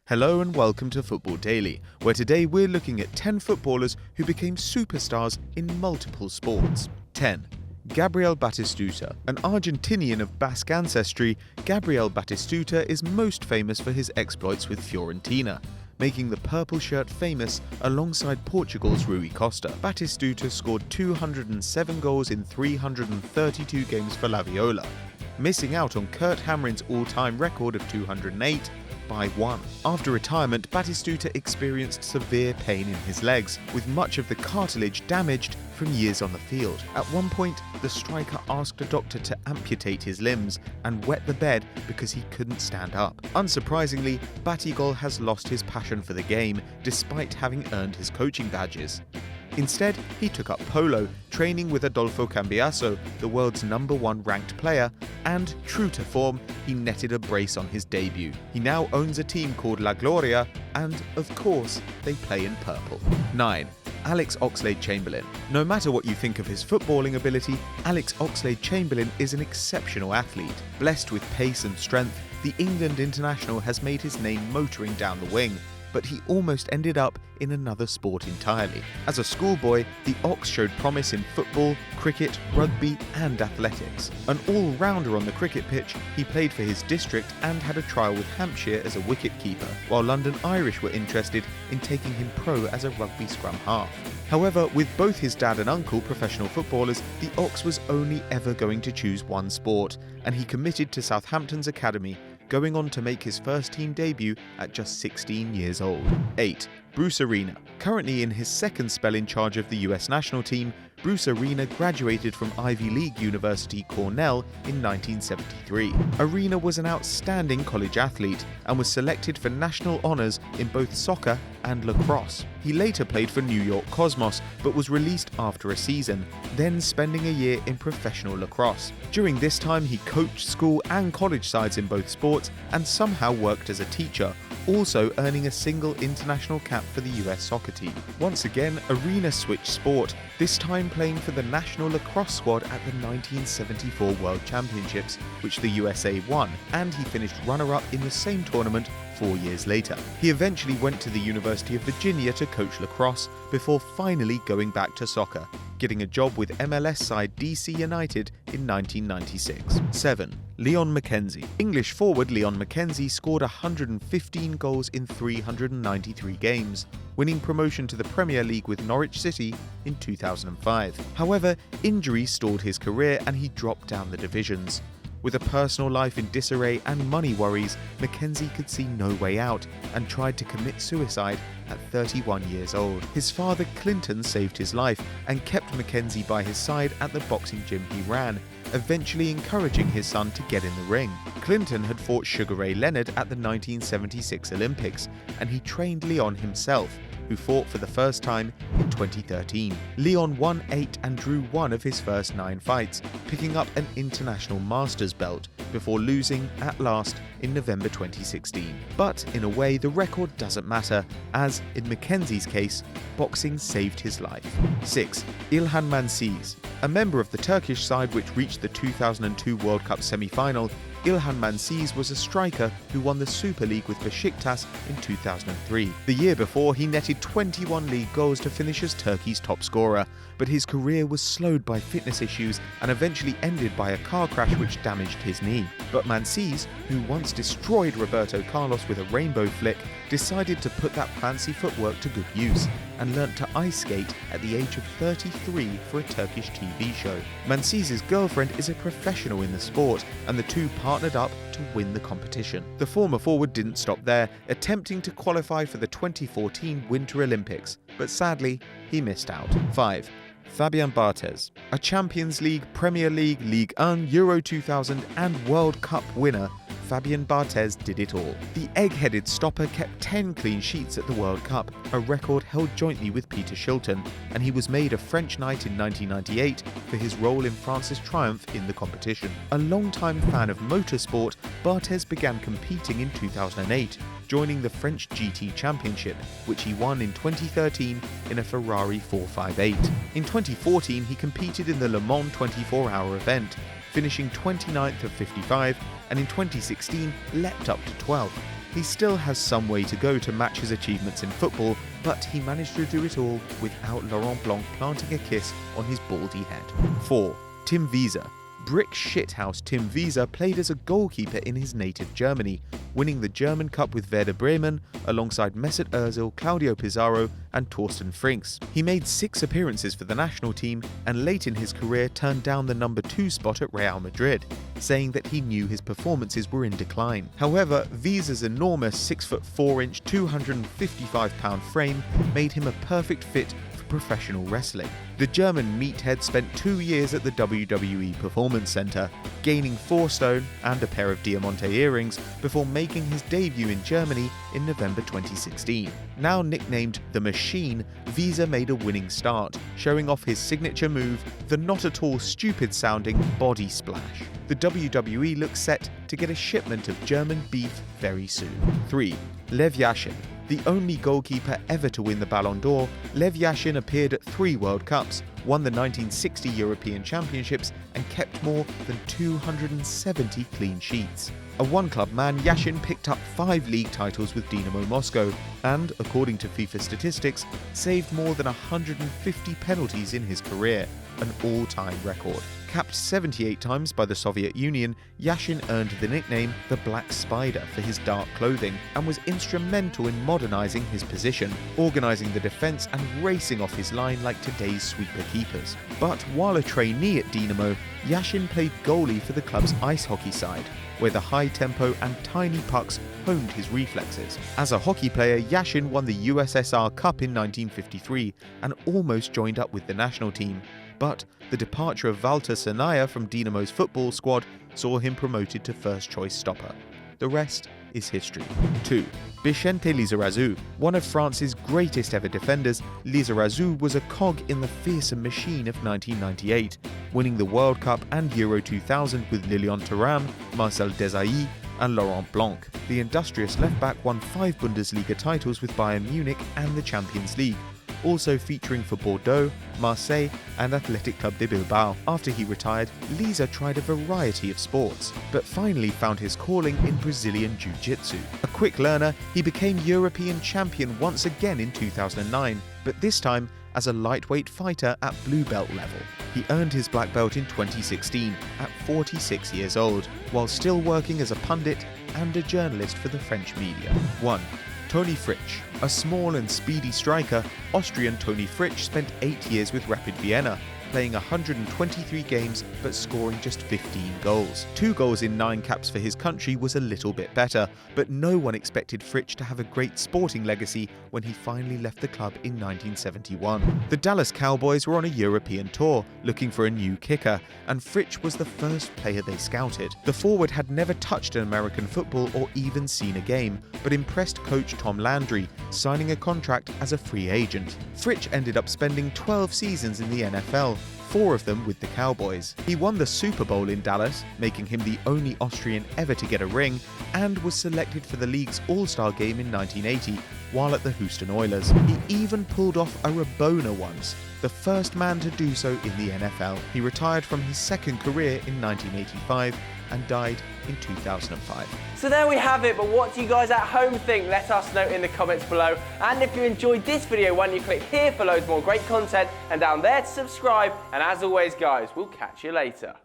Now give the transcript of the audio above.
Hello and welcome to Football Daily, where today we're looking at 10 footballers who became superstars in multiple sports. 10. Gabriel Batistuta. An Argentinian of Basque ancestry, Gabriel Batistuta is most famous for his exploits with Fiorentina, making the purple shirt famous alongside Portugal's Rui Costa. Batistuta scored 207 goals in 332 games for La Viola, missing out on Kurt Hamrin's all-time record of 208 by 1. After retirement, Batistuta experienced severe pain in his legs, with much of the cartilage damaged from years on the field. At one point, the striker asked a doctor to amputate his limbs and wet the bed because he couldn't stand up. Unsurprisingly, Batigol has lost his passion for the game despite having earned his coaching badges. Instead, he took up polo, training with Adolfo Cambiaso, the world's #1 ranked player, and, true to form, he netted a brace on his debut. He now owns a team called La Gloria, and, of course, they play in purple. 9. Alex Oxlade-Chamberlain. No matter what you think of his footballing ability, Alex Oxlade-Chamberlain is an exceptional athlete. Blessed with pace and strength, the England international has made his name motoring down the wing, but he almost ended up in another sport entirely. As a schoolboy, the Ox showed promise in football, cricket, rugby and athletics. An all-rounder on the cricket pitch, he played for his district and had a trial with Hampshire as a wicket-keeper, while London Irish were interested in taking him pro as a rugby scrum half. However, with both his dad and uncle professional footballers, the Ox was only ever going to choose one sport, and he committed to Southampton's academy, going on to make his first team debut at just 16 years old. 8. Bruce Arena. Currently in his second spell in charge of the US national team, Bruce Arena graduated from Ivy League University Cornell in 1973. Arena was an outstanding college athlete and was selected for national honors in both soccer and lacrosse. He later played for New York Cosmos, but was released after a season, then spending a year in professional lacrosse. During this time, he coached school and college sides in both sports and somehow worked as a teacher, also earning a single international cap for the US soccer team. Once again, Arena switched sport, this time playing for the national lacrosse squad at the 1974 World Championships, which the USA won, and he finished runner-up in the same tournament 4 years later. He eventually went to the University of Virginia to coach lacrosse before finally going back to soccer, getting a job with MLS side DC United in 1996. 7. Leon McKenzie. English forward Leon McKenzie scored 115 goals in 393 games, winning promotion to the Premier League with Norwich City in 2005. However, injuries stalled his career and he dropped down the divisions. With a personal life in disarray and money worries, McKenzie could see no way out and tried to commit suicide at 31 years old. His father Clinton saved his life and kept McKenzie by his side at the boxing gym he ran, eventually encouraging his son to get in the ring. Clinton had fought Sugar Ray Leonard at the 1976 Olympics, and he trained Leon himself, who fought for the first time in 2013. Leon won 8 and drew 1 of his first 9 fights, picking up an international masters belt before losing at last in November 2016. But in a way, the record doesn't matter, as in McKenzie's case, boxing saved his life. 6. Ilhan Mansiz. A member of the Turkish side which reached the 2002 World Cup semi-final, Ilhan Mansiz was a striker who won the Super League with Besiktas in 2003. The year before, he netted 21 league goals to finish as Turkey's top scorer, but his career was slowed by fitness issues and eventually ended by a car crash which damaged his knee. But Mansiz, who once destroyed Roberto Carlos with a rainbow flick, decided to put that fancy footwork to good use and learnt to ice skate at the age of 33 for a Turkish TV show. Mansiz's girlfriend is a professional in the sport, and the two partnered up to win the competition. The former forward didn't stop there, attempting to qualify for the 2014 Winter Olympics, but sadly, he missed out. 5. Fabian Barthez. A Champions League, Premier League, Ligue 1, Euro 2000 and World Cup winner, Fabian Barthez did it all. The egg-headed stopper kept 10 clean sheets at the World Cup, a record held jointly with Peter Shilton, and he was made a French Knight in 1998 for his role in France's triumph in the competition. A long-time fan of motorsport, Barthez began competing in 2008, joining the French GT Championship, which he won in 2013 in a Ferrari 458. In 2014, he competed in the Le Mans 24-hour event, finishing 29th of 55, and in 2016 leapt up to 12th. He still has some way to go to match his achievements in football, but he managed to do it all without Laurent Blanc planting a kiss on his baldy head. 4. Tim Wiese. Brick shithouse Tim Wiese played as a goalkeeper in his native Germany, winning the German Cup with Werder Bremen alongside Mesut Ozil, Claudio Pizarro and Thorsten Frings. He made 6 appearances for the national team and late in his career turned down the number 2 spot at Real Madrid, saying that he knew his performances were in decline. However, Wiese's enormous 6'4", 255-pound frame made him a perfect fit professional wrestling. The German meathead spent 2 years at the WWE Performance Center, gaining 4 stone and a pair of Diamante earrings before making his debut in Germany in November 2016. Now nicknamed The Machine, Wiese made a winning start, showing off his signature move, the not at all stupid-sounding body splash. The WWE looks set to get a shipment of German beef very soon. 3. Lev Yashin. The only goalkeeper ever to win the Ballon d'Or, Lev Yashin appeared at 3 World Cups, won the 1960 European Championships and kept more than 270 clean sheets. A one-club man, Yashin picked up 5 league titles with Dinamo Moscow and, according to FIFA statistics, saved more than 150 penalties in his career, an all-time record. Capped 78 times by the Soviet Union, Yashin earned the nickname the Black Spider for his dark clothing and was instrumental in modernizing his position, organizing the defense and racing off his line like today's sweeper keepers. But while a trainee at Dinamo, Yashin played goalie for the club's ice hockey side, where the high tempo and tiny pucks honed his reflexes. As a hockey player, Yashin won the USSR Cup in 1953 and almost joined up with the national team. But the departure of Walter Sanaya from Dinamo's football squad saw him promoted to first-choice stopper. The rest is history. 2. Bixente Lizarazu. One of France's greatest ever defenders, Lizarazu was a cog in the fearsome machine of 1998, winning the World Cup and Euro 2000 with Lilian Thuram, Marcel Desailly and Laurent Blanc. The industrious left-back won 5 Bundesliga titles with Bayern Munich and the Champions League, also featuring for Bordeaux, Marseille and Athletic Club de Bilbao. After he retired, Liza tried a variety of sports, but finally found his calling in Brazilian Jiu-Jitsu. A quick learner, he became European champion once again in 2009, but this time as a lightweight fighter at blue belt level. He earned his black belt in 2016 at 46 years old, while still working as a pundit and a journalist for the French media. 1. Toni Fritsch. A small and speedy striker, Austrian Toni Fritsch spent 8 years with Rapid Vienna, playing 123 games but scoring just 15 goals. 2 goals in 9 caps for his country was a little bit better, but no one expected Fritsch to have a great sporting legacy when he finally left the club in 1971. The Dallas Cowboys were on a European tour, looking for a new kicker, and Fritsch was the first player they scouted. The forward had never touched an American football or even seen a game, but impressed coach Tom Landry, signing a contract as a free agent. Fritsch ended up spending 12 seasons in the NFL, 4 of them with the Cowboys. He won the Super Bowl in Dallas, making him the only Austrian ever to get a ring, and was selected for the league's All-Star game in 1980, while at the Houston Oilers. He even pulled off a Rabona once, the first man to do so in the NFL. He retired from his second career in 1985 and died in 2005. So there we have it, but what do you guys at home think? Let us know in the comments below. And if you enjoyed this video, why don't you click here for loads more great content and down there to subscribe. And as always guys, we'll catch you later.